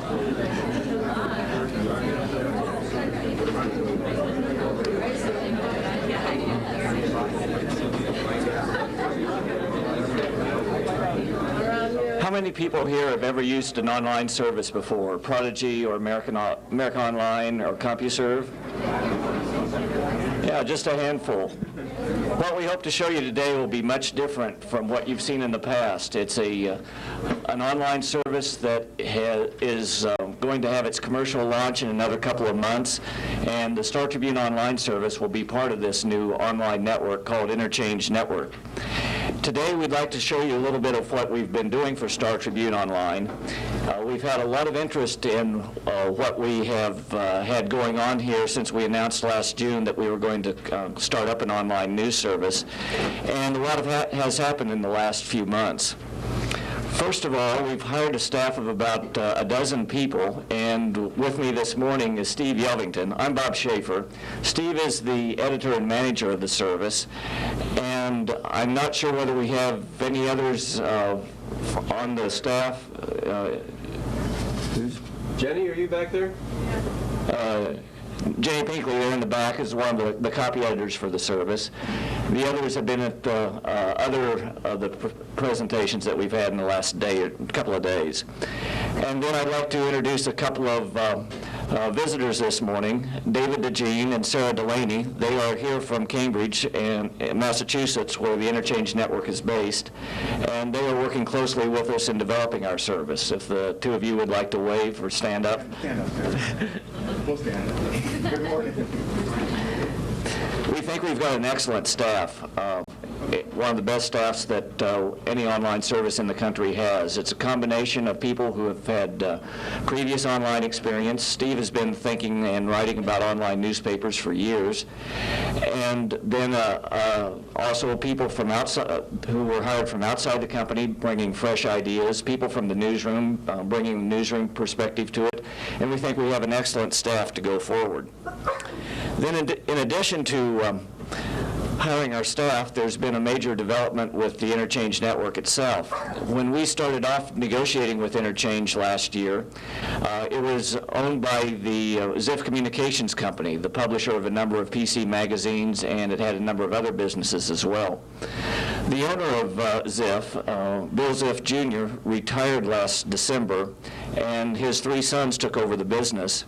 How many people here have ever used an online service before? Prodigy or American Online or Compuserve? Yeah, just a handful. What we hope to show you today will be much different from what you've seen in the past. It's an online service that is going to have its commercial launch in another couple of months, and the Star Tribune Online service will be part of this new online network called Interchange Network. Today we'd like to show you a little bit of what we've been doing for Star Tribune Online. We've had a lot of interest in what we have had going on here since we announced last June that we were going to start up an online news service, and a lot has happened in the last few months. First of all, we've hired a staff of about a dozen people, and with me this morning is Steve Yelvington. I'm Bob Schafer. Steve is the editor and manager of the service, and I'm not sure whether we have any others on the staff. Jenny, are you back there? Jenny Pinkley there in the back is one of the copy editors for the service. The others have been at other of the presentations that we've had in the last couple of days. And then I'd like to introduce a couple of visitors this morning, David DeJean and Sarah Delaney. They are here from Cambridge and Massachusetts, where the Interchange Network is based, and they are working closely with us in developing our service. If the two of you would like to wave or stand up. Stand up, sir. We'll stand up. Good morning. We think we've got an excellent staff. One of the best staffs that any online service in the country has. It's a combination of people who have had previous online experience. Steve has been thinking and writing about online newspapers for years. And then also people from outside, who were hired from outside the company, bringing fresh ideas, people from the newsroom, bringing the newsroom perspective to it. And we think we have an excellent staff to go forward. Then in addition to hiring our staff, there's been a major development with the Interchange Network itself. When we started off negotiating with Interchange last year, it was owned by the Ziff Communications Company, the publisher of a number of PC magazines, and it had a number of other businesses as well. The owner of Ziff, Bill Ziff Jr., retired last December, and his three sons took over the business.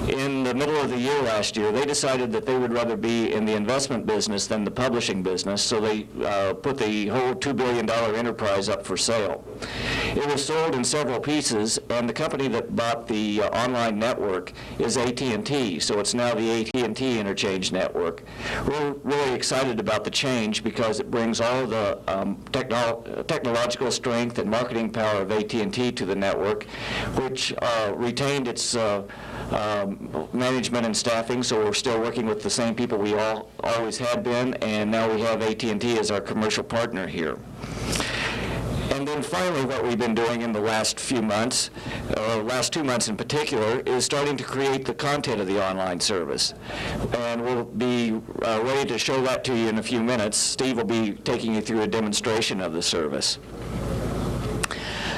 In the middle of the year last year, they decided that they would rather be in the investment business than the publishing business, so they put the whole $2 billion enterprise up for sale. It was sold in several pieces, and the company that bought the online network is AT&T, so it's now the AT&T Interchange Network. We're really excited about the change because it brings all of the technological strength and marketing power of AT&T to the network, which retained its management and staffing, so we're still working with the same people we always had been, and now we have AT&T as our commercial partner here. And then finally, what we've been doing in the last few months, last 2 months in particular, is starting to create the content of the online service. And we'll be ready to show that to you in a few minutes. Steve will be taking you through a demonstration of the service.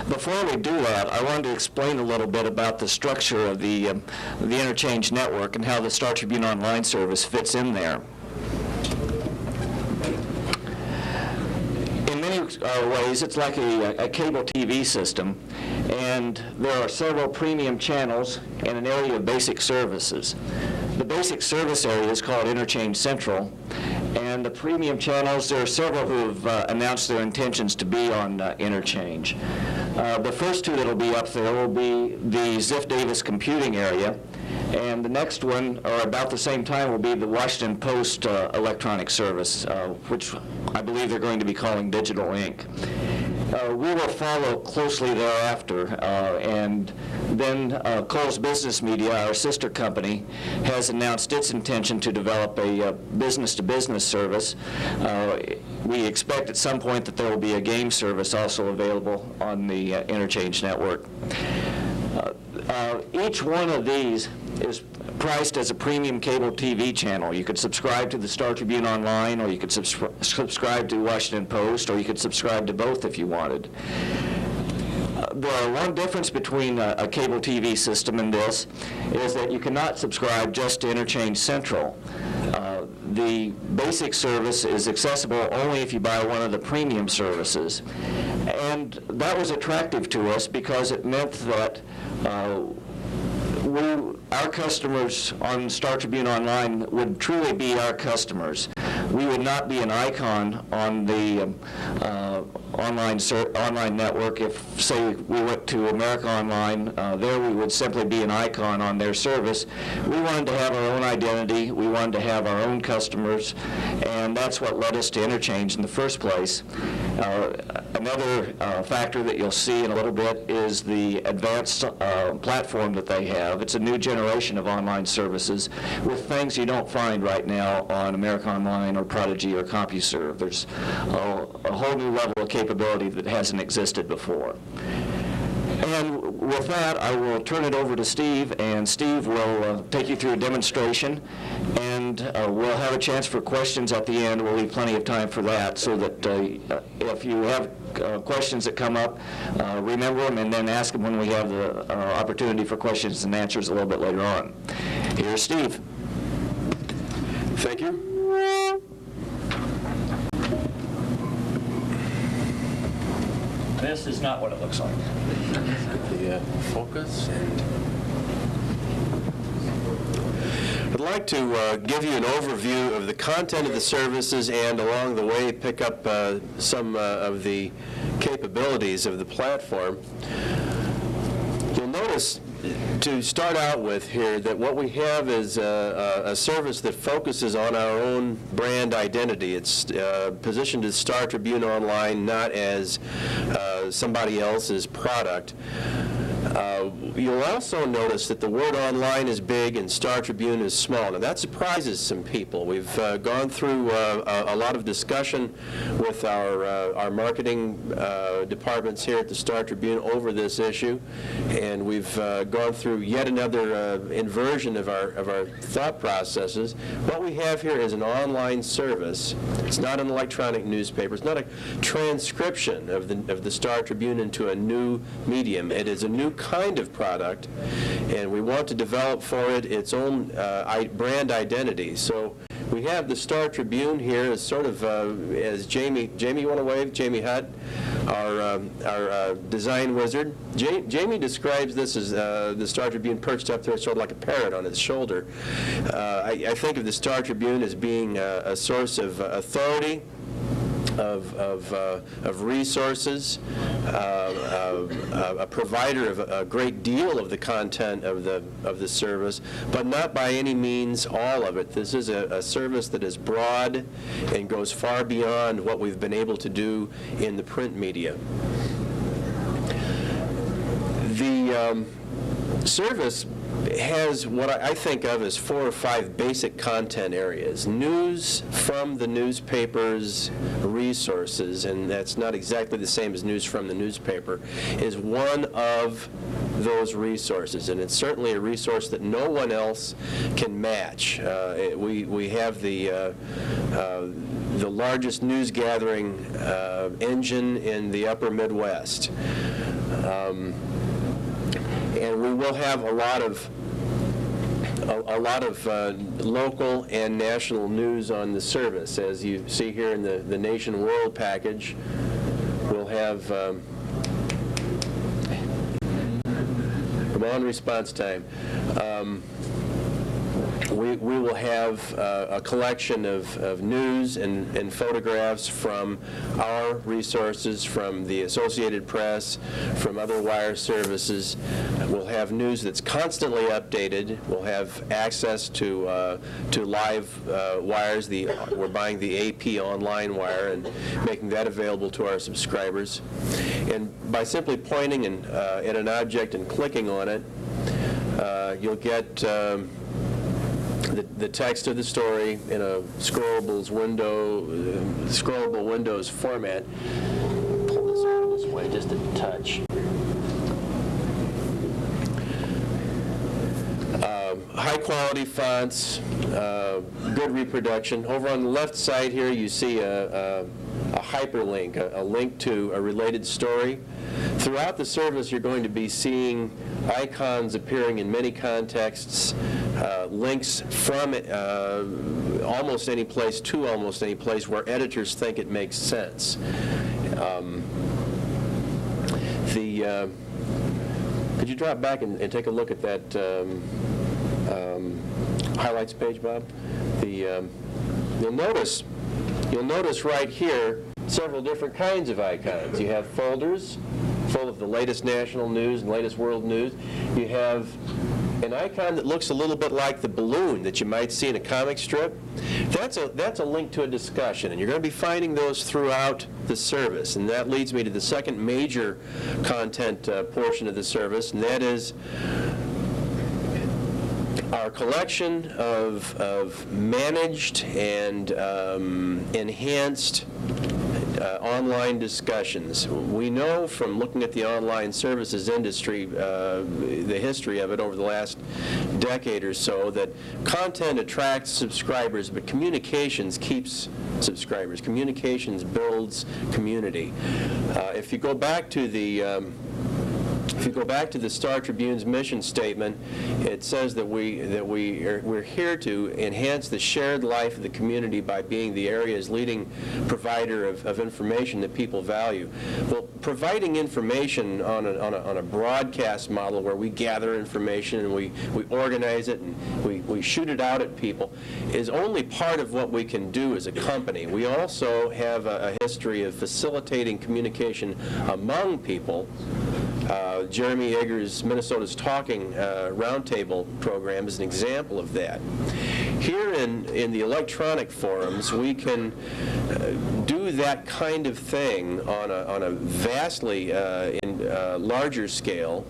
Before we do that, I wanted to explain a little bit about the structure of the Interchange Network and how the Star Tribune Online service fits in there. In many ways, it's like a cable TV system, and there are several premium channels and an area of basic services. The basic service area is called Interchange Central, and the premium channels, there are several who have announced their intentions to be on Interchange. The first two that will be up there will be the Ziff Davis computing area, and the next one, or about the same time, will be the Washington Post electronic service, which I believe they're going to be calling Digital Inc. We will follow closely thereafter, and then Cole's Business Media, our sister company, has announced its intention to develop a business-to-business service. We expect at some point that there will be a game service also available on the Interchange Network. Each one of these is priced as a premium cable TV channel. You could subscribe to the Star Tribune Online, or you could subscribe to Washington Post, or you could subscribe to both if you wanted. The one difference between a cable TV system and this is that you cannot subscribe just to Interchange Central. The basic service is accessible only if you buy one of the premium services. And that was attractive to us because it meant that our customers on Star Tribune Online would truly be our customers. We would not be an icon on the online network. If, say, we went to America Online, there we would simply be an icon on their service. We wanted to have our own identity. We wanted to have our own customers, and that's what led us to Interchange in the first place. Another factor that you'll see in a little bit is the advanced platform that they have. It's a new generation of online services with things you don't find right now on America Online or Prodigy or Compuserve. There's a whole new level of capability that hasn't existed before. And with that, I will turn it over to Steve, and Steve will take you through a demonstration, and we'll have a chance for questions at the end. We'll leave plenty of time for that, so that if you have questions that come up, remember them and then ask them when we have the opportunity for questions and answers a little bit later on. Here's Steve. Thank you. This is not what it looks like. The focus. I'd like to give you an overview of the content of the services and along the way pick up some of the capabilities of the platform. You'll notice to start out with here that what we have is a service that focuses on our own brand identity. It's positioned as Star Tribune Online, not as somebody else's product. You'll also notice that the word online is big and Star Tribune is small. Now that surprises some people. We've gone through a lot of discussion with our marketing departments here at the Star Tribune over this issue, and we've gone through yet another inversion of our thought processes. What we have here is an online service. It's not an electronic newspaper. It's not a transcription of the Star Tribune into a new medium. It is a new kind of product, and we want to develop for it its own brand identity. So we have the Star Tribune here as sort of as Jamie, you want to wave? Jamie Hutt, our design wizard. Jamie describes this as the Star Tribune perched up there sort of like a parrot on its shoulder. I think of the Star Tribune as being a source of authority, of resources, a provider of a great deal of the content of the service, but not by any means all of it. This is a service that is broad and goes far beyond what we've been able to do in the print media. The service has what I think of as 4 or 5 basic content areas. News from the newspaper's resources, and that's not exactly the same as news from the newspaper, is one of those resources, and it's certainly a resource that no one else can match. We have the largest news gathering engine in the upper Midwest. And we will have a lot of local and national news on the service. As you see here in the Nation World package, we'll have come on, response time. We will have a collection of news and photographs from our resources, from the Associated Press, from other wire services. We'll have news that's constantly updated. We'll have access to live wires. We're buying the AP online wire and making that available to our subscribers. And by simply pointing at an object and clicking on it, you'll get the text of the story in a scrollable Windows format. Pull this over this way just a touch. high-quality fonts, good reproduction. Over on the left side here, you see a hyperlink, a link to a related story. Throughout the service, you're going to be seeing icons appearing in many contexts, links from almost any place to almost any place where editors think it makes sense. Could you drop back and take a look at that highlights page, Bob? You'll notice right here several different kinds of icons. You have folders full of the latest national news and latest world news. You have an icon that looks a little bit like the balloon that you might see in a comic strip. That's a link to a discussion, and you're going to be finding those throughout the service. And that leads me to the second major content portion of the service, and that is our collection of managed and enhanced online discussions. We know from looking at the online services industry, the history of it over the last decade or so, that content attracts subscribers, but communications keeps subscribers. Communications builds community. If you go back to the Star Tribune's mission statement, it says that we're here to enhance the shared life of the community by being the area's leading provider of information that people value. Well, providing information on a broadcast model where we gather information and we organize it and we shoot it out at people is only part of what we can do as a company. We also have a history of facilitating communication among people. Jeremy Eggers' Minnesota's Talking Roundtable program is an example of that. Here in the electronic forums, we can do that kind of thing on a vastly larger scale.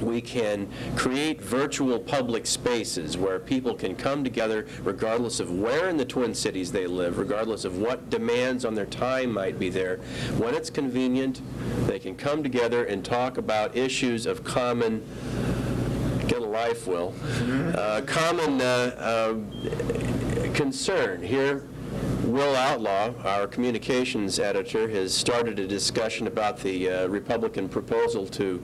We can create virtual public spaces where people can come together regardless of where in the Twin Cities they live, regardless of what demands on their time might be there. When it's convenient, they can come together and talk about issues of common, get a life, Will, common concern. Here, Will Outlaw, our communications editor, has started a discussion about the Republican proposal to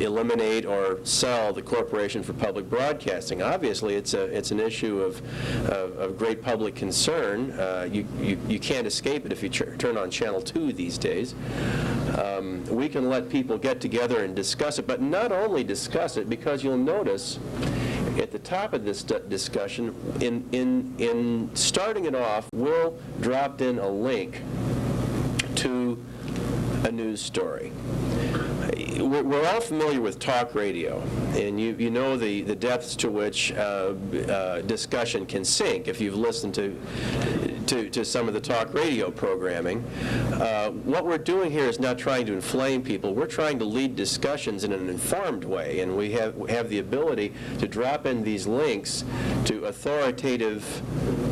eliminate or sell the Corporation for Public Broadcasting. Obviously, it's an issue of great public concern. You can't escape it if you turn on Channel 2 these days. We can let people get together and discuss it, but not only discuss it, because you'll notice at the top of this discussion, in starting it off, Will dropped in a link to a news story. We're all familiar with talk radio, and you know the depths to which discussion can sink if you've listened to some of the talk radio programming. What we're doing here is not trying to inflame people. We're trying to lead discussions in an informed way, and we have the ability to drop in these links to authoritative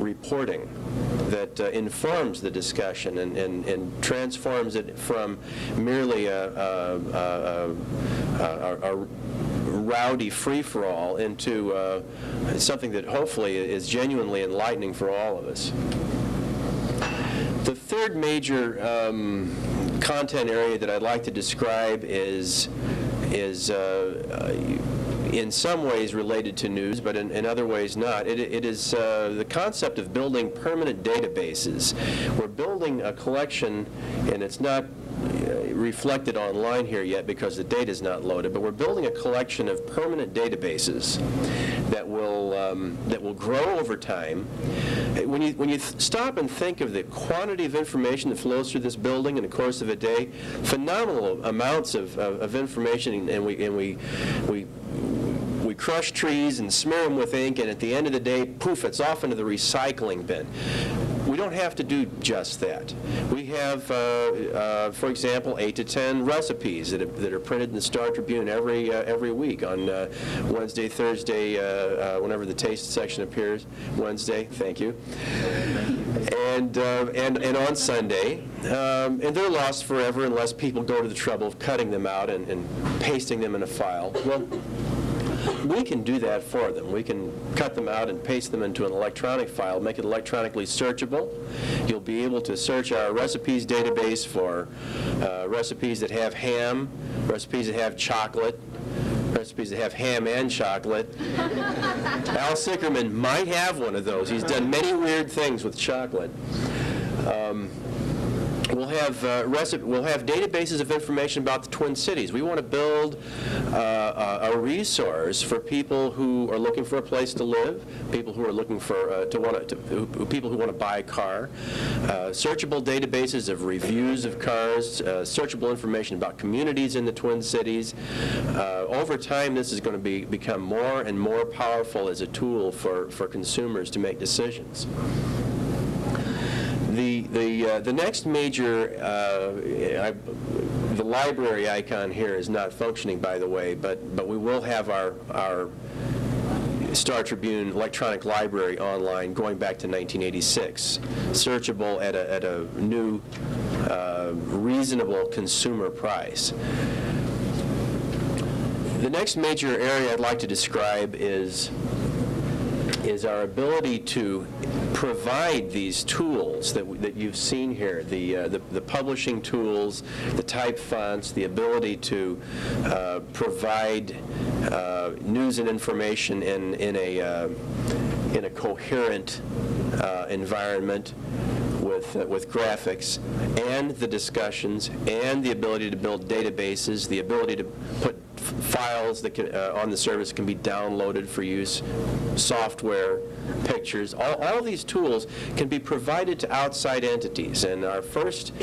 reporting that informs the discussion and transforms it from merely a rowdy free-for-all into something that hopefully is genuinely enlightening for all of us. The third major content area that I'd like to describe is in some ways related to news, but in other ways not. It is the concept of building permanent databases. We're building a collection, and it's not reflected online here yet because the data is not loaded, but we're building a collection of permanent databases that will grow over time. When you stop and think of the quantity of information that flows through this building in the course of a day, phenomenal amounts of information, and we crush trees and smear them with ink, and at the end of the day, poof, it's off into the recycling bin. We don't have to do just that. We have, for example, 8 to 10 recipes that are printed in the Star Tribune every week on Wednesday, Thursday, whenever the taste section appears. Wednesday, thank you. And on Sunday, and they're lost forever unless people go to the trouble of cutting them out and pasting them in a file. Well, we can do that for them. We can cut them out and paste them into an electronic file, make it electronically searchable. You'll be able to search our recipes database for recipes that have ham, recipes that have chocolate, recipes that have ham and chocolate. Al Sickerman might have one of those. He's done many weird things with chocolate. We'll have databases of information about the Twin Cities. We want to build a resource for people who are looking for a place to live, people who are looking for people who want to buy a car, searchable databases of reviews of cars, searchable information about communities in the Twin Cities. Over time, this is going to become more and more powerful as a tool for consumers to make decisions. The next major, the library icon here is not functioning, by the way, but we will have our Star Tribune electronic library online going back to 1986, searchable at a new, reasonable consumer price. The next major area I'd like to describe is our ability to provide these tools that you've seen here, the publishing tools, the type fonts, the ability to provide news and information in a coherent environment with graphics, and the discussions, and the ability to build databases, the ability to put files that can, on the service can be downloaded for use, software, pictures. All these tools can be provided to outside entities. And our first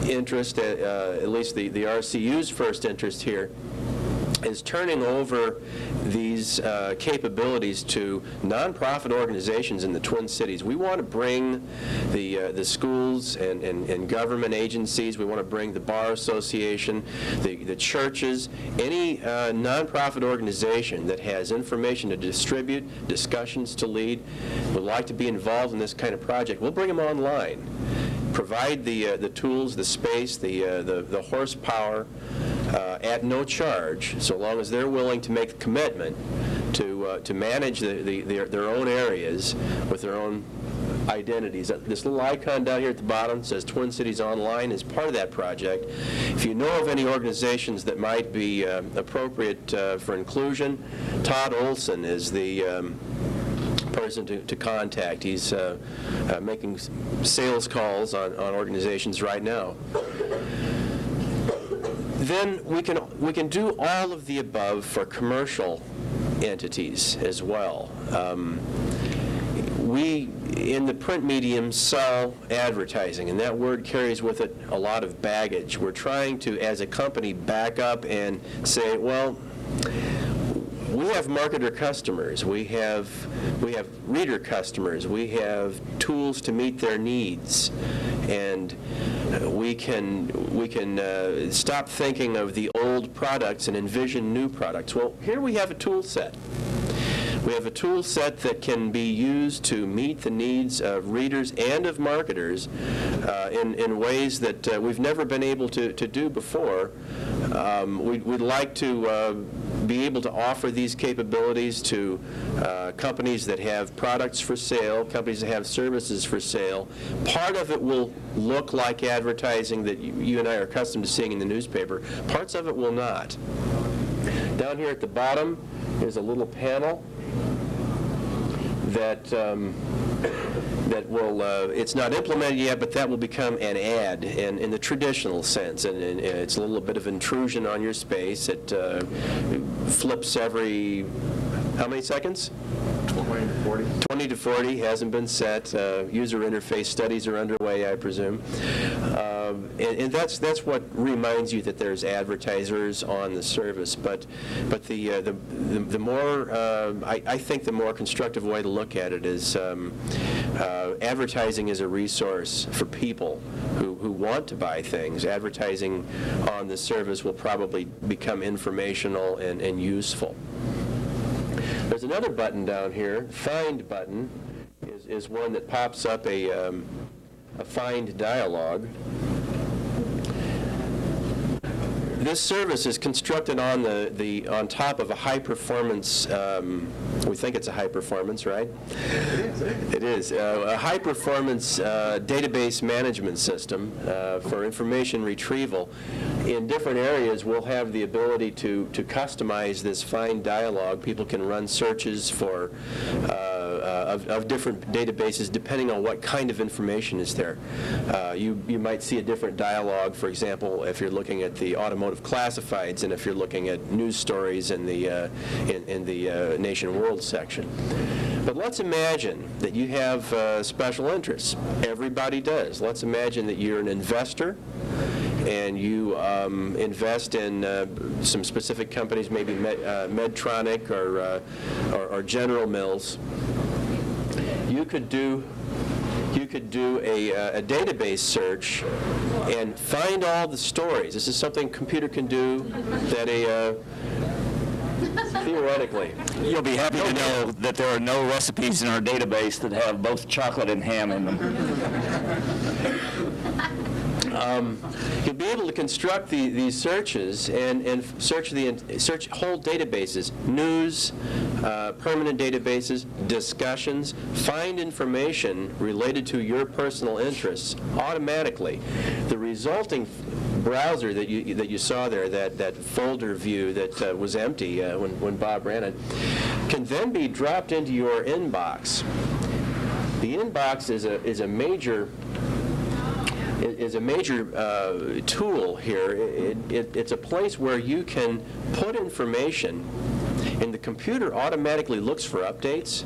interest, at least the RCU's first interest here, is turning over these capabilities to nonprofit organizations in the Twin Cities. We want to bring the schools and government agencies, we want to bring the Bar Association, the churches, any nonprofit organization that has information to distribute, discussions to lead, would like to be involved in this kind of project. We'll bring them online. Provide the tools, the space, the horsepower at no charge, so long as they're willing to make the commitment to manage their own areas with their own identities. This little icon down here at the bottom says Twin Cities Online is part of that project. If you know of any organizations that might be appropriate for inclusion, Todd Olson is the person to contact. He's making sales calls on organizations right now. Then we can do all of the above for commercial entities as well. We, in the print medium, sell advertising, and that word carries with it a lot of baggage. We're trying to, as a company, back up and say, well, we have marketer customers, we have reader customers, we have tools to meet their needs, and we can stop thinking of the old products and envision new products. Well, here we have a tool set. We have a tool set that can be used to meet the needs of readers and of marketers in ways that we've never been able to do before. We'd like to be able to offer these capabilities to companies that have products for sale, companies that have services for sale. Part of it will look like advertising that you and I are accustomed to seeing in the newspaper. Parts of it will not. Down here at the bottom is a little panel that will, it's not implemented yet, but that will become an ad in the traditional sense. And it's a little bit of intrusion on your space. It flips every, how many seconds? 20 to 40. 20 to 40, hasn't been set. User interface studies are underway, I presume. And that's what reminds you that there's advertisers on the service. But the more, I think the more constructive way to look at it is advertising is a resource for people who want to buy things. Advertising on the service will probably become informational and useful. There's another button down here. Find button is one that pops up a find dialog. This service is constructed on on top of a high-performance, we think it's a high-performance, right? It is. A high-performance database management system for information retrieval. In different areas, we'll have the ability to customize this fine dialogue. People can run searches for of different databases depending on what kind of information is there. You might see a different dialogue, for example, if you're looking at the automotive classifieds and if you're looking at news stories in the Nation and World section. But let's imagine that you have special interests. Everybody does. Let's imagine that you're an investor and you invest in some specific companies, maybe Medtronic or General Mills. You could do a database search and find all the stories. This is something a computer can do that theoretically. You'll be happy to know that there are no recipes in our database that have both chocolate and ham in them. You'll be able to construct these searches and search whole databases, news, permanent databases, discussions, find information related to your personal interests automatically. The resulting browser that you saw there, that folder view that was empty when Bob ran it, can then be dropped into your inbox. The inbox is a major tool here. It's a place where you can put information, and the computer automatically looks for updates.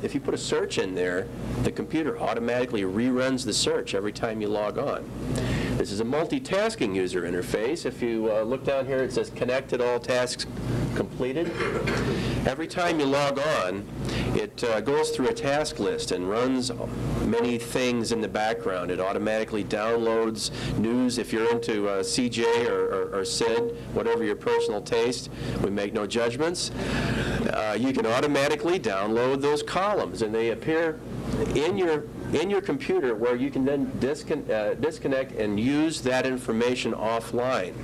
If you put a search in there, the computer automatically reruns the search every time you log on. This is a multitasking user interface. If you look down here, it says connected, all tasks completed. Every time you log on, it goes through a task list and runs many things in the background. It automatically downloads news. If you're into CJ or SID, whatever your personal taste, we make no judgments. You can automatically download those columns, and they appear in your computer, where you can then disconnect and use that information offline.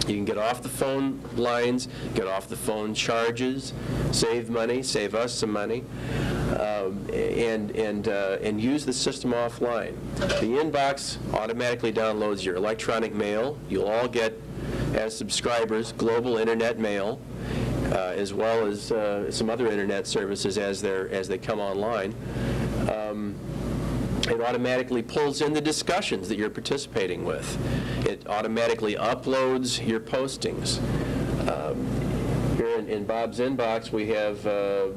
You can get off the phone lines, get off the phone charges, save money, save us some money, and use the system offline. The inbox automatically downloads your electronic mail. You'll all get, as subscribers, global internet mail, as well as some other internet services as they come online. It automatically pulls in the discussions that you're participating with. It automatically uploads your postings. Here in Bob's inbox, we have a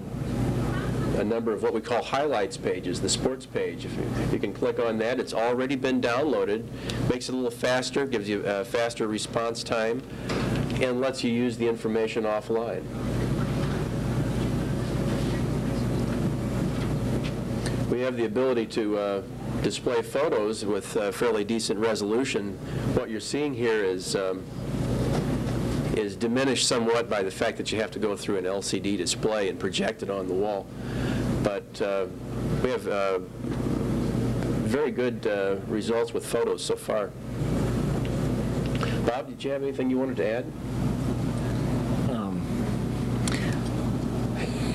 number of what we call highlights pages, the sports page. If you can click on that, it's already been downloaded. Makes it a little faster, gives you a faster response time, and lets you use the information offline. We have the ability to display photos with fairly decent resolution. What you're seeing here is diminished somewhat by the fact that you have to go through an LCD display and project it on the wall. But we have very good results with photos so far. Bob, did you have anything you wanted to add?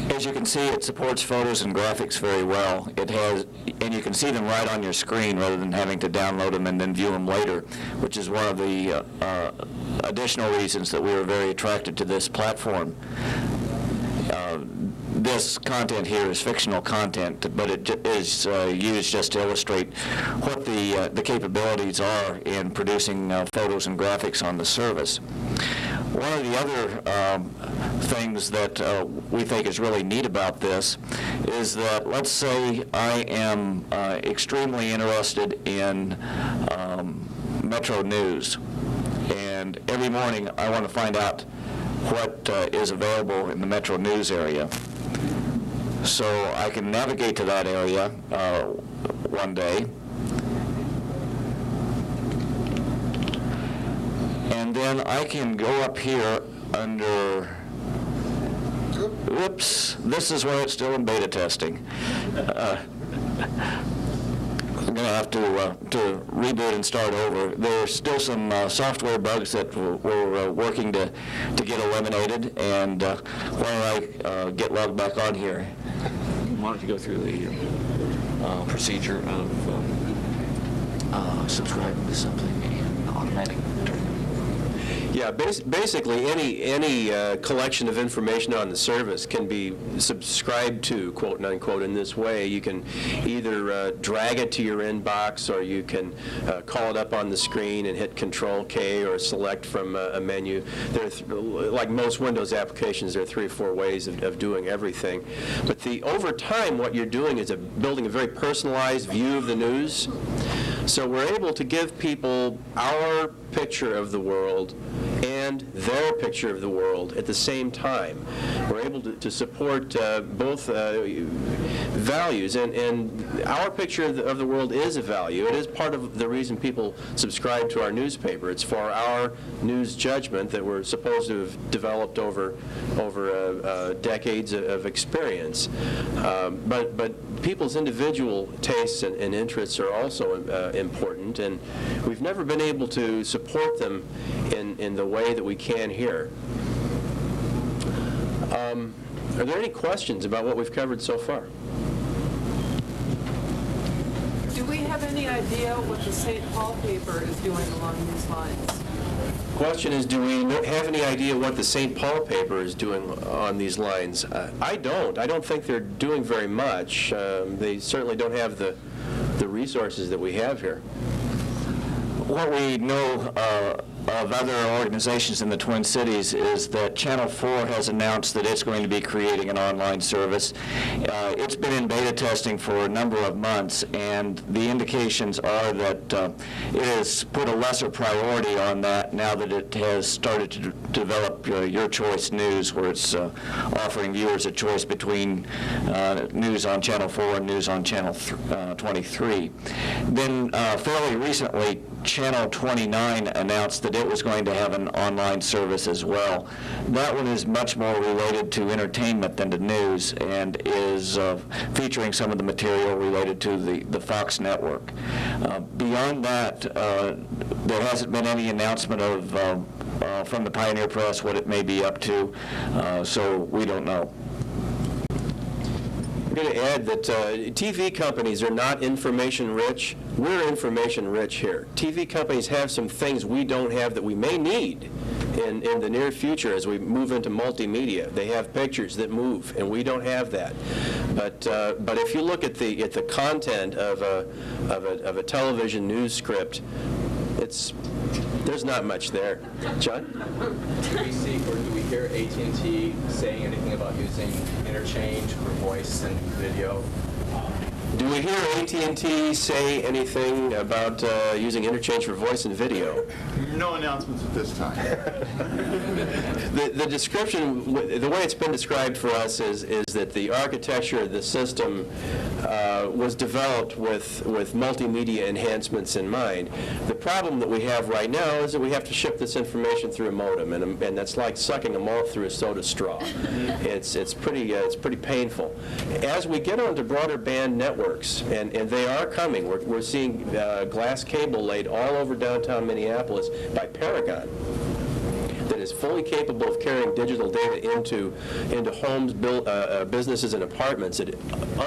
As you can see, it supports photos and graphics very well. It has, and you can see them right on your screen rather than having to download them and then view them later, which is one of the additional reasons that we were very attracted to this platform. This content here is fictional content, but it is used just to illustrate what the capabilities are in producing photos and graphics on the service. One of the other things that we think is really neat about this is that, let's say I am extremely interested in Metro News, and every morning I want to find out what is available in the Metro News area. So I can navigate to that area one day, and then I can go up here under, whoops, this is where it's still in beta testing. going to have to reboot and start over. There's still some software bugs that we're working to get eliminated, and why don't I get logged back on here? Why don't you go through the procedure of subscribing to something and automatic turning? Yeah, basically any collection of information on the service can be subscribed to, quote and unquote, in this way. You can either drag it to your inbox, or you can call it up on the screen and hit Control-K or select from a menu. Like most Windows applications, there are 3 or 4 ways of doing everything. But over time, what you're doing is building a very personalized view of the news. So we're able to give people our picture of the world and their picture of the world at the same time. We're able to support both values, and our picture of the world is a value. It is part of the reason people subscribe to our newspaper. It's for our news judgment that we're supposed to have developed over decades of experience. But people's individual tastes and interests are also important, and we've never been able to support them in the way that we can here. Are there any questions about what we've covered so far? Do we have any idea what the St. Paul paper is doing along these lines? Question is, do we have any idea what the St. Paul paper is doing on these lines? I don't. I don't think they're doing very much. They certainly don't have the resources that we have here. What we know of other organizations in the Twin Cities is that Channel 4 has announced that it's going to be creating an online service. It's been in beta testing for a number of months, and the indications are that it has put a lesser priority on that now that it has started to develop Your Choice News, where it's offering viewers a choice between news on Channel 4 and news on Channel 23. Then fairly recently, Channel 29 announced that it was going to have an online service as well. That one is much more related to entertainment than to news, and is featuring some of the material related to the Fox network. Beyond that, there hasn't been any announcement of from the Pioneer Press what it may be up to, so we don't know. I'm going to add that TV companies are not information rich. We're information rich here. TV companies have some things we don't have that we may need in the near future as we move into multimedia. They have pictures that move, and we don't have that. But if you look at the content of a television news script, there's not much there. John? Do we see or do we hear AT&T saying anything about using interchange for voice and video? Do we hear AT&T say anything about using interchange for voice and video? No announcements at this time. The description, the way it's been described for us is that the architecture of the system was developed with multimedia enhancements in mind. The problem that we have right now is that we have to ship this information through a modem, and that's like sucking a malt through a soda straw. It's pretty painful. As we get onto broader band networks, and they are coming, we're seeing glass cable laid all over downtown Minneapolis by Paragon that is fully capable of carrying digital data into homes, businesses, and apartments at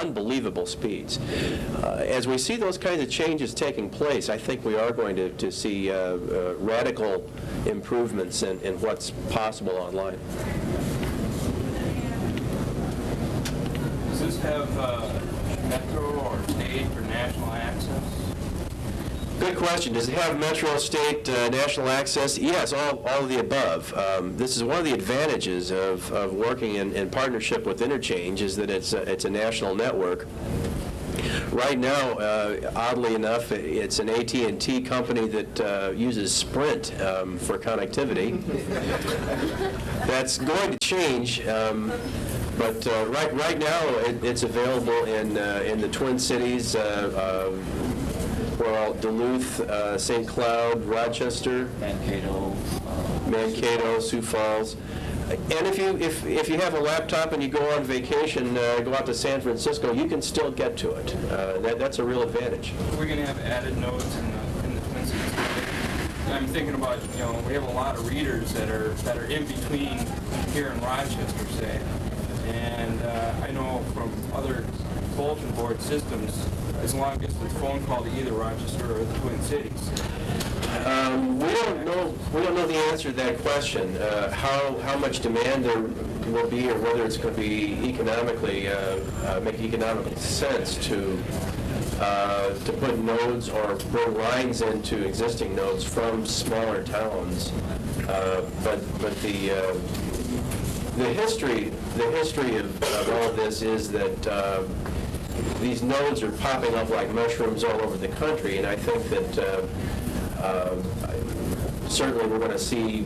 unbelievable speeds. As we see those kinds of changes taking place, I think we are going to see radical improvements in what's possible online. Does this have metro or state or national access? Good question. Does it have metro, state, national access? Yes, all of the above. This is one of the advantages of working in partnership with Interchange, is that it's a national network. Right now, oddly enough, it's an AT&T company that uses Sprint for connectivity. That's going to change. But right now, it's available in the Twin Cities, Duluth, St. Cloud, Rochester, Mankato, Sioux Falls. And if you have a laptop and you go on vacation, go out to San Francisco, you can still get to it. That's a real advantage. We're going to have added nodes in the Twin Cities. I'm thinking about, we have a lot of readers that are in between here in Rochester, say. And I know from other bulletin board systems, as long as the phone call to either Rochester or the Twin Cities. We don't know the answer to that question. How much demand there will be, or whether it's going to be economically make economical sense to put nodes or bring lines into existing nodes from smaller towns. But the history of all of this is that these nodes are popping up like mushrooms all over the country, and I think that certainly we're going to see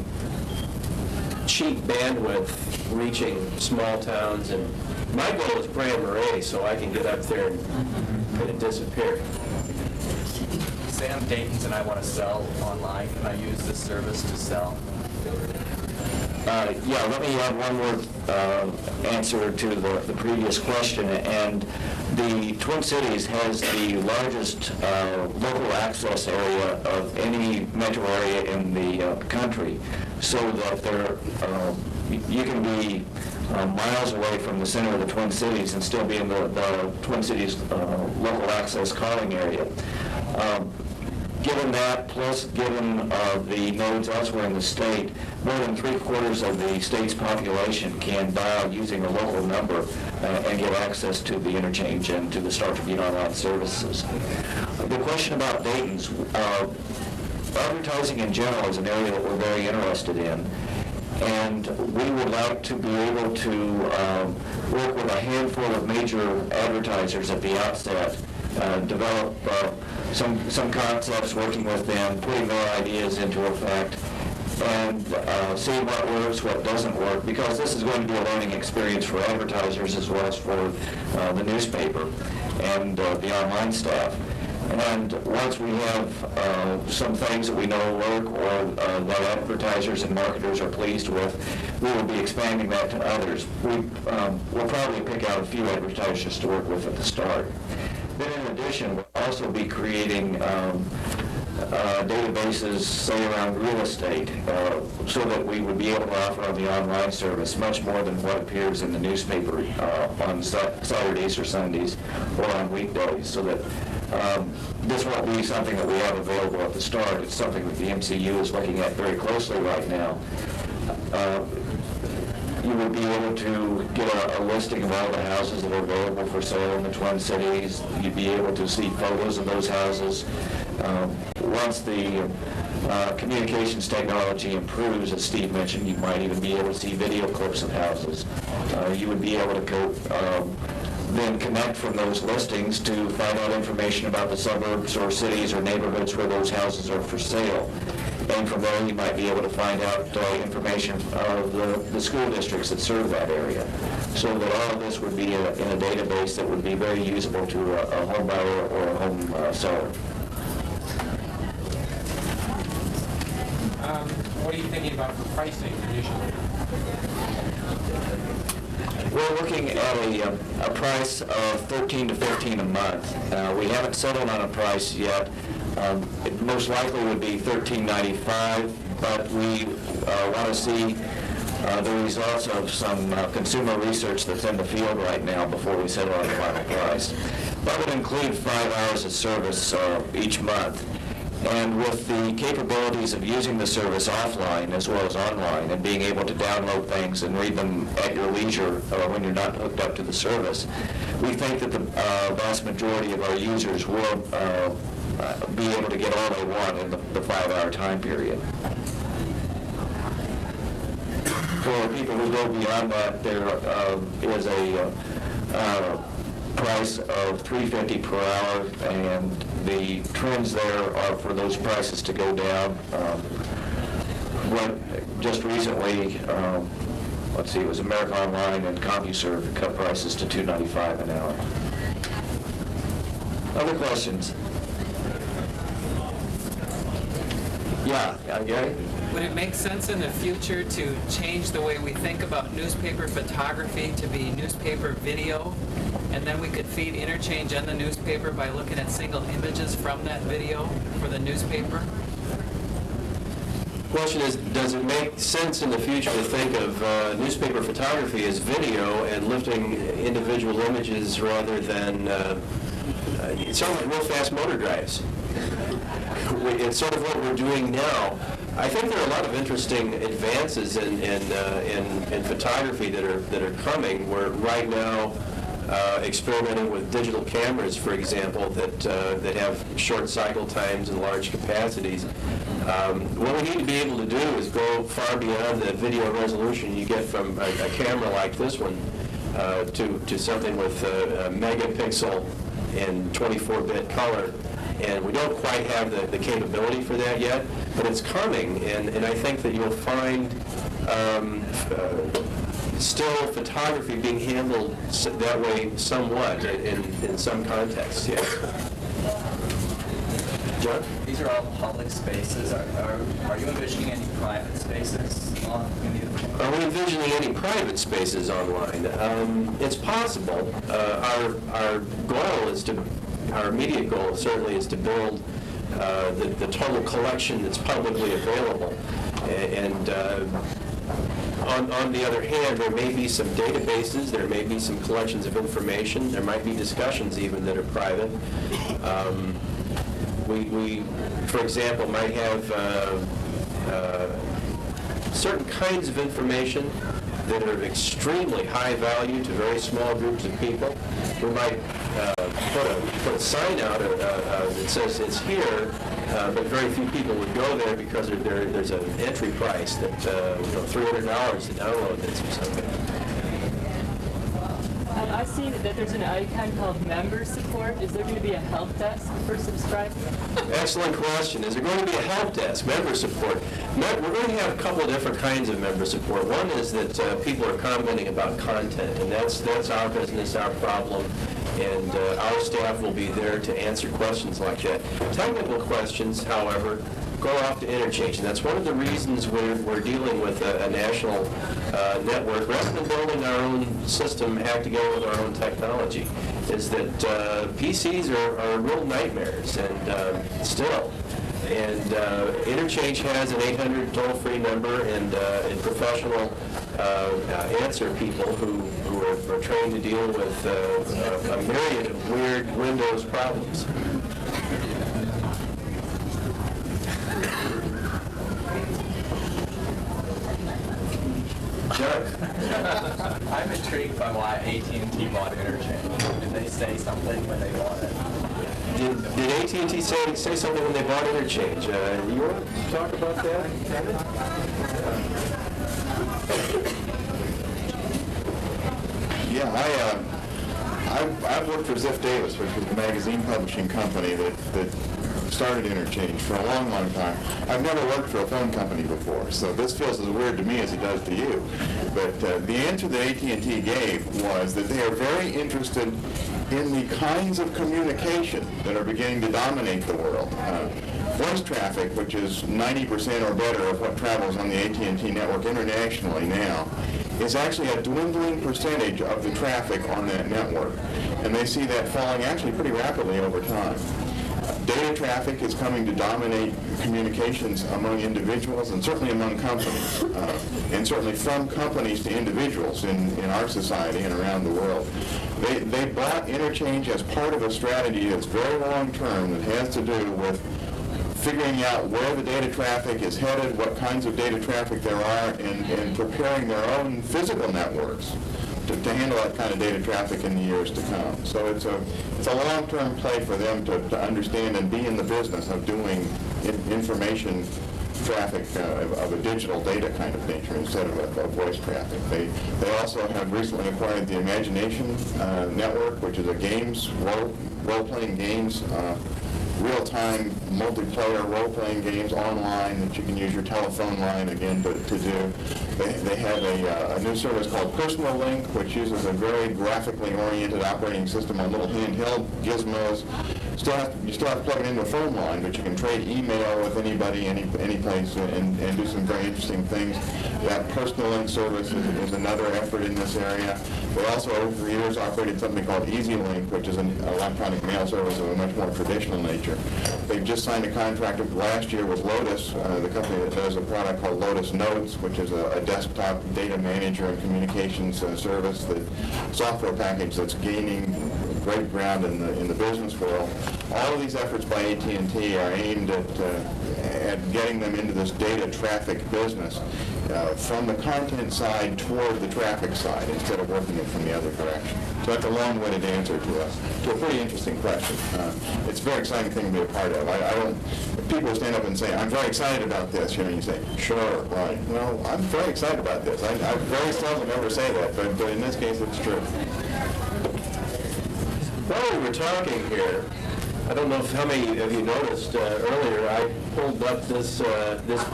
cheap bandwidth reaching small towns, and my goal is Grand Marais, so I can get up there and it disappear. Say I'm Dayton's and I want to sell online. Can I use this service to sell? Yeah, let me add one more answer to the previous question. And the Twin Cities has the largest local access area of any metro area in the country, so that you can be miles away from the center of the Twin Cities and still be in the Twin Cities local access calling area. Given that, plus given the nodes elsewhere in the state, more than 3/4 of the state's population can dial using a local number and get access to the interchange and to the Star Tribune Online services. The question about Dayton's, advertising in general is an area that we're very interested in. And we would like to be able to work with a handful of major advertisers at the outset, develop some concepts, working with them, putting their ideas into effect, and see what works, what doesn't work, because this is going to be a learning experience for advertisers as well as for the newspaper and the online staff. And once we have some things that we know work or that advertisers and marketers are pleased with, we will be expanding that to others. We'll probably pick out a few advertisers to work with at the start. Then in addition, we'll also be creating databases, say, around real estate, so that we would be able to offer on the online service much more than what appears in the newspaper on Saturdays or Sundays or on weekdays, so that this won't be something that we have available at the start. It's something that the MCU is looking at very closely right now. You would be able to get a listing of all the houses that are available for sale in the Twin Cities. You'd be able to see photos of those houses. Once the communications technology improves, as Steve mentioned, you might even be able to see video clips of houses. You would be able to then connect from those listings to find out information about the suburbs or cities or neighborhoods where those houses are for sale. And from there, you might be able to find out information of the school districts that serve that area, so that all of this would be in a database that would be very usable to a home buyer or a home seller. What are you thinking about for pricing initially? We're looking at a price of $13 to $15 a month. We haven't settled on a price yet. It most likely would be $13.95, but we want to see the results of some consumer research that's in the field right now before we settle on the final price. That would include 5 hours of service each month. And with the capabilities of using the service offline as well as online, and being able to download things and read them at your leisure when you're not hooked up to the service, we think that the vast majority of our users will be able to get all they want in the 5-hour time period. For people who go beyond that, there is a price of $3.50 per hour, and the trends there are for those prices to go down. Just recently, let's see, it was America Online and Compuserve cut prices to $2.95 an hour. Other questions? Yeah, Gary? Would it make sense in the future to change the way we think about newspaper photography to be newspaper video? And then we could feed interchange and the newspaper by looking at single images from that video for the newspaper? Question is, does it make sense in the future to think of newspaper photography as video and lifting individual images rather than, it sounds like real fast motor drives. It's sort of what we're doing now. I think there are a lot of interesting advances in photography that are coming. We're right now experimenting with digital cameras, for example, that have short cycle times and large capacities. What we need to be able to do is go far beyond the video resolution you get from a camera like this one to something with a megapixel and 24-bit color. And we don't quite have the capability for that yet, but it's coming, and I think that you'll find still photography being handled that way somewhat in some contexts, yes. John? These are all public spaces. Are you envisioning any private spaces on any of them? Are we envisioning any private spaces online? It's possible. Our goal is to, our immediate goal certainly is to build the total collection that's publicly available. And on the other hand, there may be some databases, there may be some collections of information, there might be discussions even that are private. We, for example, might have certain kinds of information that are of extremely high value to very small groups of people. We might put a sign out that says it's here, but very few people would go there because there's an entry price that $300 to download this or something. I've seen that there's an icon called Member Support. Is there going to be a help desk for subscribers? Excellent question. Is there going to be a help desk, member support? We're going to have a couple of different kinds of member support. One is that people are commenting about content, and that's our business, our problem, and our staff will be there to answer questions like that. Technical questions, however, go off to interchange, and that's one of the reasons we're dealing with a national network. Rather than building our own system, hack together with our own technology, is that PCs are real nightmares, and still. And Interchange has an 800 toll-free number and professional answer people who are trained to deal with a myriad of weird Windows problems. I'm intrigued by why AT&T bought Interchange. Did they say something when they bought it? Did AT&T say something when they bought Interchange? You want to talk about that? Yeah, I've worked for Ziff Davis, which was a magazine publishing company that started Interchange for a long, long time. I've never worked for a phone company before, so this feels as weird to me as it does to you. But the answer that AT&T gave was that they are very interested in the kinds of communication that are beginning to dominate the world. Voice traffic, which is 90% or better of what travels on the AT&T network internationally now, is actually a dwindling percentage of the traffic on that network. And they see that falling actually pretty rapidly over time. Data traffic is coming to dominate communications among individuals and certainly among companies, and certainly from companies to individuals in our society and around the world. They bought Interchange as part of a strategy that's very long-term that has to do with figuring out where the data traffic is headed, what kinds of data traffic there are, and preparing their own physical networks to handle that kind of data traffic in the years to come. So it's a long-term play for them to understand and be in the business of doing information traffic of a digital data kind of nature instead of a voice traffic. They also have recently acquired the Imagination Network, which is a games, role-playing games, real-time multiplayer role-playing games online that you can use your telephone line again to do. They have a new service called Personal Link, which uses a very graphically oriented operating system on little handheld gizmos. You still have to plug it into a phone line, but you can trade email with anybody, any place, and do some very interesting things. That Personal Link service is another effort in this area. They also, over the years, operated something called Easy Link, which is an electronic mail service of a much more traditional nature. They've just signed a contract last year with Lotus, the company that does a product called Lotus Notes, which is a desktop data manager and communications service, the software package that's gaining great ground in the business world. All of these efforts by AT&T are aimed at getting them into this data traffic business from the content side toward the traffic side instead of working it from the other direction. So that's a long-winded answer to a pretty interesting question. It's a very exciting thing to be a part of. I don't. If people stand up and say, "I'm very excited about this," you say, "Sure, right." Well, I'm very excited about this. I very seldom ever say that, but in this case, it's true. While we were talking here, I don't know how many of you noticed earlier, I pulled up this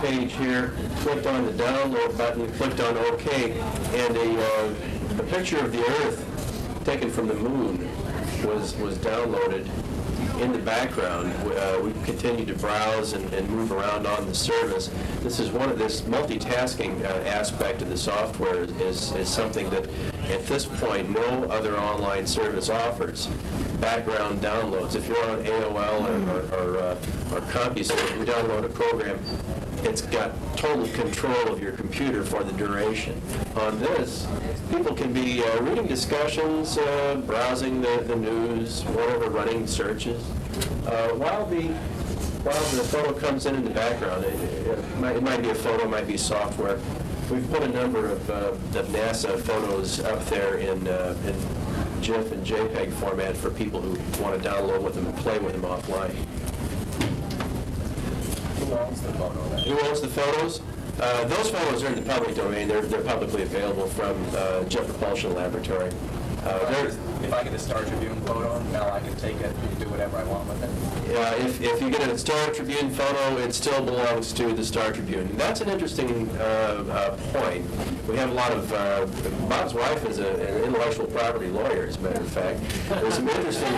page here, clicked on the download button, clicked on OK, and a picture of the Earth taken from the moon was downloaded in the background. We continue to browse and move around on the service. This is this multitasking aspect of the software is something that at this point no other online service offers. Background downloads. If you're on AOL or Compuserve, you download a program, it's got total control of your computer for the duration. On this, people can be reading discussions, browsing the news, whatever, running searches, while the photo comes in the background. It might be a photo, it might be software. We've put a number of NASA photos up there in GIF and JPEG format for people who want to download with them and play with them offline. Who owns the photo? Who owns the photos? Those photos are in the public domain. They're publicly available from Jet Propulsion Laboratory. If I get a Star Tribune photo, now I can take it and do whatever I want with it. If you get a Star Tribune photo, it still belongs to the Star Tribune. That's an interesting point. We have a lot of, Bob's wife is an intellectual property lawyer, as a matter of fact. There's some interesting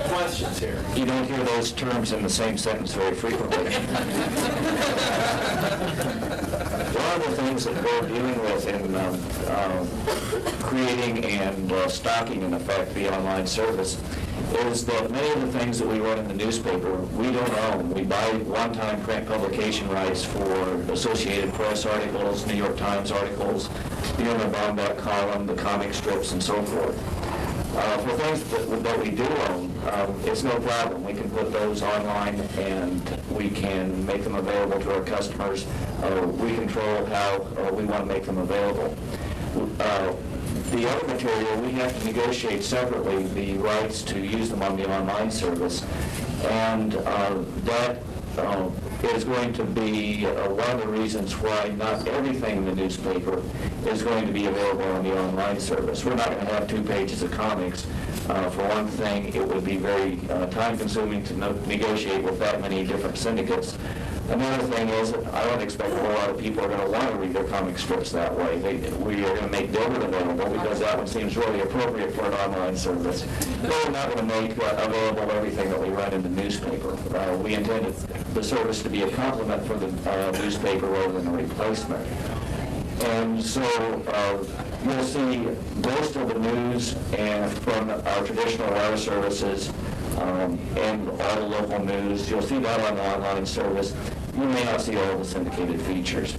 questions here. You don't hear those terms in the same sentence very frequently. One of the things that we're dealing with in creating and stocking, in effect, the online service is that many of the things that we run in the newspaper, we don't own. We buy one-time print publication rights for Associated Press articles, New York Times articles, the Bombeck column, the comic strips, and so forth. For things that we do own, it's no problem. We can put those online and we can make them available to our customers. We control how we want to make them available. The other material, we have to negotiate separately the rights to use them on the online service. And that is going to be one of the reasons why not everything in the newspaper is going to be available on the online service. We're not going to have 2 pages of comics. For one thing, it would be very time-consuming to negotiate with that many different syndicates. Another thing is, I don't expect a whole lot of people are going to want to read their comic strips that way. We are going to make Dilbert available because that one seems really appropriate for an online service. But we're not going to make available everything that we run in the newspaper. We intended the service to be a complement for the newspaper rather than a replacement. And so you'll see most of the news and from our traditional wire services and all the local news. You'll see that on the online service. You may not see all the syndicated features.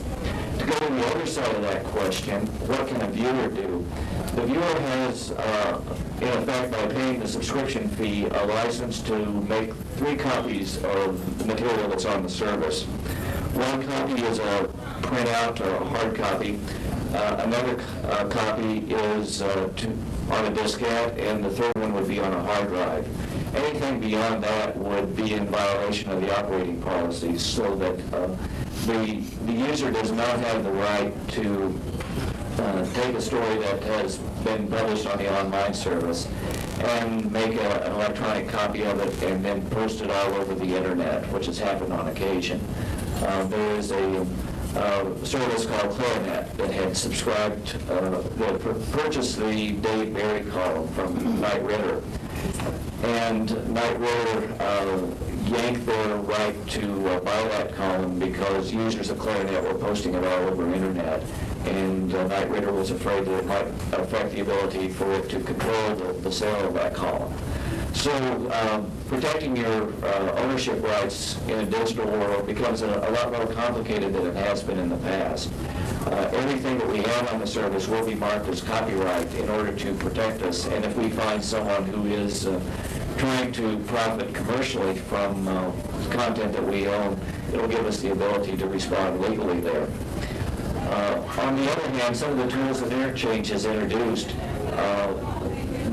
To go to the other side of that question, what can a viewer do? The viewer has, in effect, by paying the subscription fee, a license to make 3 copies of the material that's on the service. One copy is a printout or a hard copy. Another copy is on a diskette, and the third one would be on a hard drive. Anything beyond that would be in violation of the operating policies, so that the user does not have the right to take a story that has been published on the online service and make an electronic copy of it and then post it all over the internet, which has happened on occasion. There is a service called Clarinet that had subscribed, that purchased the Dave Barry column from Knight Ridder. And Knight Ridder yanked their right to buy that column because users of Clarinet were posting it all over the internet. And Knight Ridder was afraid that it might affect the ability for it to control the sale of that column. So protecting your ownership rights in a digital world becomes a lot more complicated than it has been in the past. Everything that we have on the service will be marked as copyright in order to protect us, and if we find someone who is trying to profit commercially from content that we own, it'll give us the ability to respond legally there. On the other hand, some of the tools that Interchange has introduced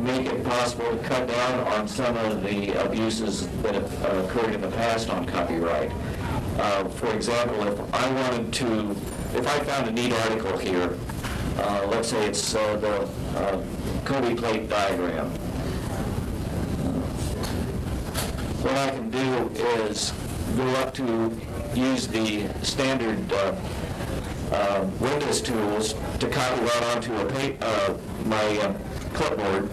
make it possible to cut down on some of the abuses that have occurred in the past on copyright. For example, if I found a neat article here, let's say it's the Kobe plate diagram. What I can do is go up to use the standard Windows tools to copy that onto my clipboard,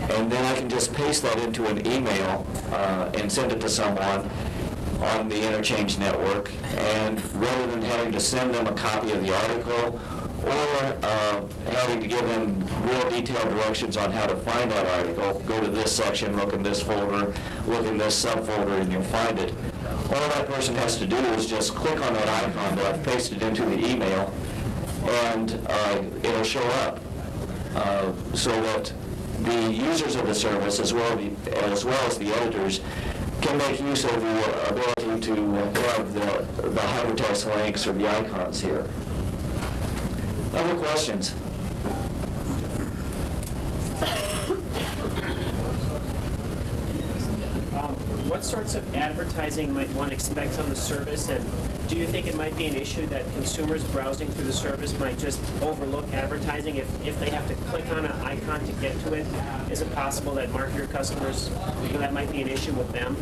and then I can just paste that into an email and send it to someone on the Interchange network, and rather than having to send them a copy of the article or having to give them real detailed directions on how to find that article, go to this section, look in this folder, look in this subfolder, and you'll find it. All that person has to do is just click on that icon that I've pasted into the email, and it'll show up. So that the users of the service, as well as the editors, can make use of the ability to have the hypertext links or the icons here. Other questions? What sorts of advertising might one expect on the service, and do you think it might be an issue that consumers browsing through the service might just overlook advertising if they have to click on an icon to get to it? Is it possible that marketer customers, that might be an issue with them?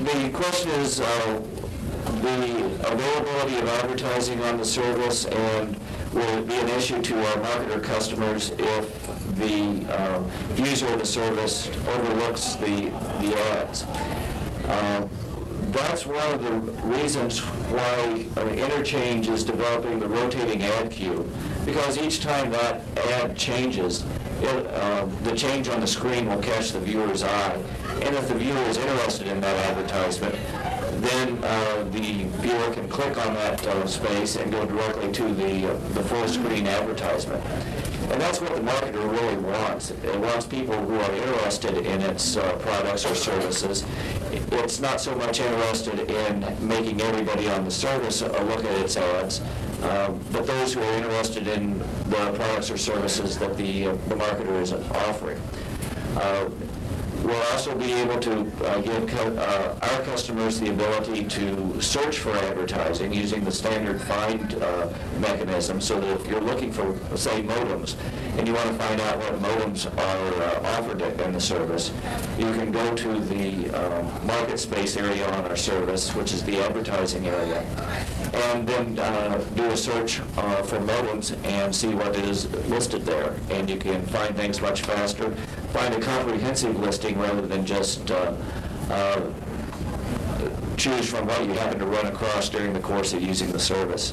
The question is the availability of advertising on the service, and will it be an issue to our marketer customers if the user of the service overlooks the ads? That's one of the reasons why Interchange is developing the rotating ad queue, because each time that ad changes, the change on the screen will catch the viewer's eye. And if the viewer is interested in that advertisement, then the viewer can click on that space and go directly to the full screen advertisement. And that's what the marketer really wants. It wants people who are interested in its products or services. It's not so much interested in making everybody on the service look at its ads, but those who are interested in the products or services that the marketer is offering. We'll also be able to give our customers the ability to search for advertising using the standard find mechanism, so that if you're looking for, say, modems, and you want to find out what modems are offered in the service, you can go to the market space area on our service, which is the advertising area, and then do a search for modems and see what is listed there. And you can find things much faster, find a comprehensive listing rather than just choose from what you happen to run across during the course of using the service.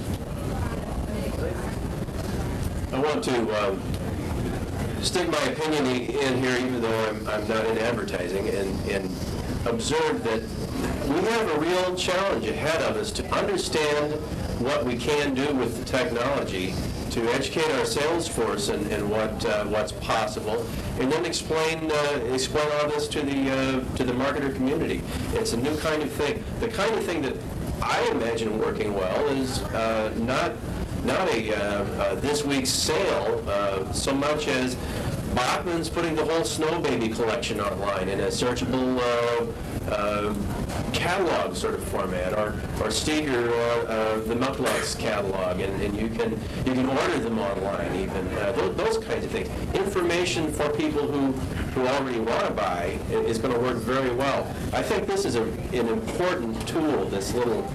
I want to stick my opinion in here, even though I'm not in advertising, and observe that we have a real challenge ahead of us to understand what we can do with the technology, to educate our sales force and what's possible, and then explain all this to the marketer community. It's a new kind of thing. The kind of thing that I imagine working well is not a this week's sale so much as Bachman's putting the whole Snow Baby collection online in a searchable catalog sort of format, or Steger, the Mucklucks catalog, and you can order them online even. Those kinds of things. Information for people who already want to buy is going to work very well. I think this is an important tool, this little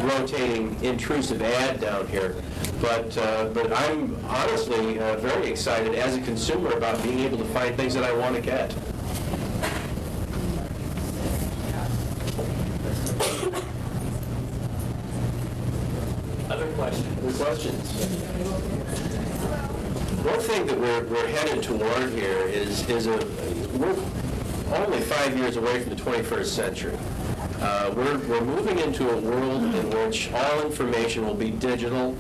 rotating intrusive ad down here. But I'm honestly very excited as a consumer about being able to find things that I want to get. Other questions? Other questions? One thing that we're headed toward here is we're only 5 years away from the 21st century. We're moving into a world in which all information will be digital.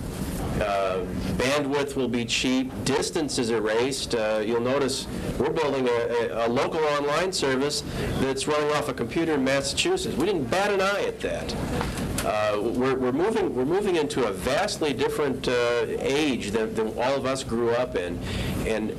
Bandwidth will be cheap. Distance is erased. You'll notice we're building a local online service that's running off a computer in Massachusetts. We didn't bat an eye at that. We're moving into a vastly different age than all of us grew up in. And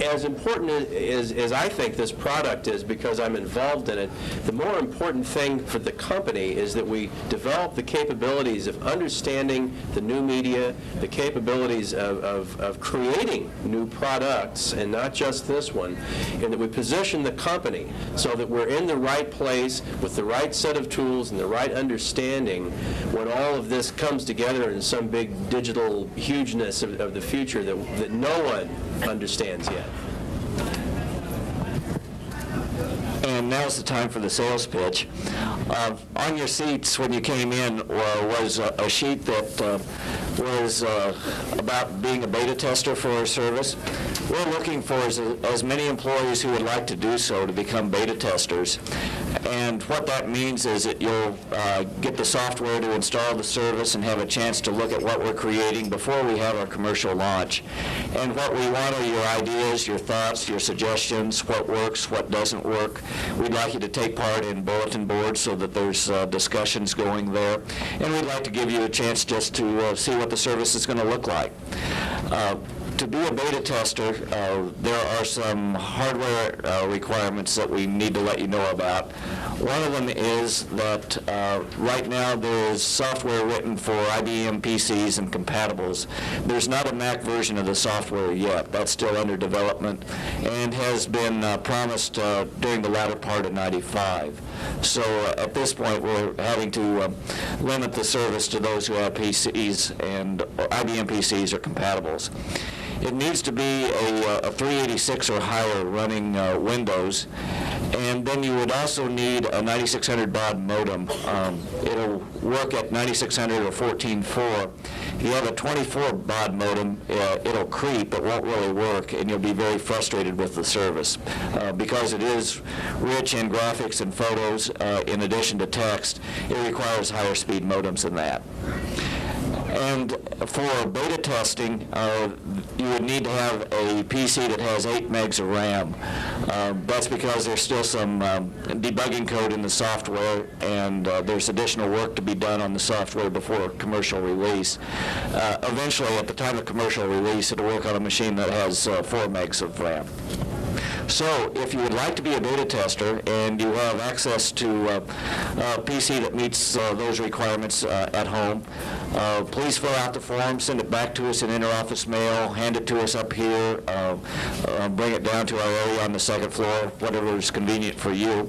as important as I think this product is, because I'm involved in it, the more important thing for the company is that we develop the capabilities of understanding the new media, the capabilities of creating new products, and not just this one, and that we position the company so that we're in the right place with the right set of tools and the right understanding when all of this comes together in some big digital hugeness of the future that no one understands yet. And now's the time for the sales pitch. On your seats when you came in was a sheet that was about being a beta tester for our service. We're looking for as many employees who would like to do so to become beta testers. And what that means is that you'll get the software to install the service and have a chance to look at what we're creating before we have our commercial launch. And what we want are your ideas, your thoughts, your suggestions, what works, what doesn't work. We'd like you to take part in bulletin boards so that there's discussions going there. And we'd like to give you a chance just to see what the service is going to look like. To be a beta tester, there are some hardware requirements that we need to let you know about. One of them is that right now there is software written for IBM PCs and compatibles. There's not a Mac version of the software yet. That's still under development and has been promised during the latter part of '95. So at this point, we're having to limit the service to those who have PCs and IBM PCs or compatibles. It needs to be a 386 or higher running Windows, and then you would also need a 9600 baud modem. It'll work at 9600 or 14.4. If you have a 24 baud modem, it'll creep, it won't really work, and you'll be very frustrated with the service. Because it is rich in graphics and photos, in addition to text, it requires higher speed modems than that. And for beta testing, you would need to have a PC that has 8 megs of RAM. That's because there's still some debugging code in the software, and there's additional work to be done on the software before commercial release. Eventually, at the time of commercial release, it'll work on a machine that has 4 megs of RAM. So if you would like to be a beta tester and you have access to a PC that meets those requirements at home, please fill out the form, send it back to us in interoffice mail, hand it to us up here, bring it down to our area on the second floor, whatever is convenient for you.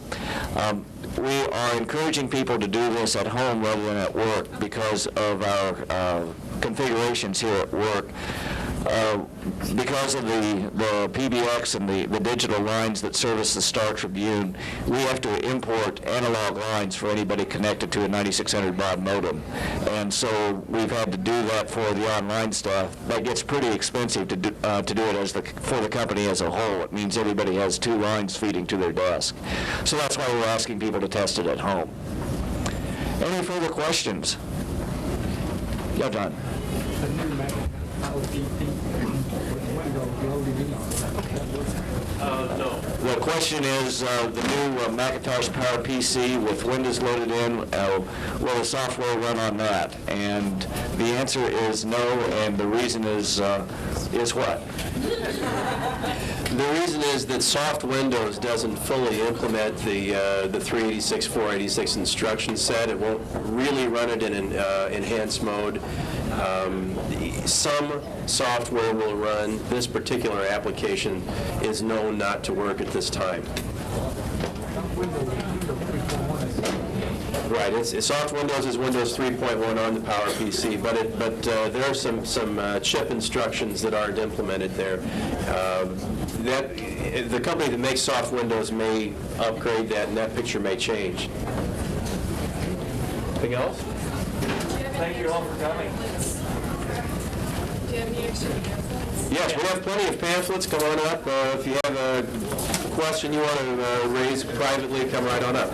We are encouraging people to do this at home rather than at work because of our configurations here at work. Because of the PBX and the digital lines that service the Star Tribune, we have to import analog lines for anybody connected to a 9600 baud modem. And so we've had to do that for the online staff. That gets pretty expensive to do it for the company as a whole. It means everybody has 2 lines feeding to their desk. So that's why we're asking people to test it at home. Any further questions? Yeah, John. No. The question is, the new Macintosh Power PC with Windows loaded in, will the software run on that? And the answer is no, and the reason is what? The reason is that soft Windows doesn't fully implement the 386, 486 instruction set. It won't really run it in an enhanced mode. Some software will run. This particular application is known not to work at this time. Right, soft Windows is Windows 3.1 on the PowerPC, but there are some chip instructions that aren't implemented there. The company that makes soft Windows may upgrade that, and that picture may change. Anything else? Thank you all for coming. Do you have any extra pamphlets? Yes, we have plenty of pamphlets. Come on up. If you have a question you want to raise privately, come right on up.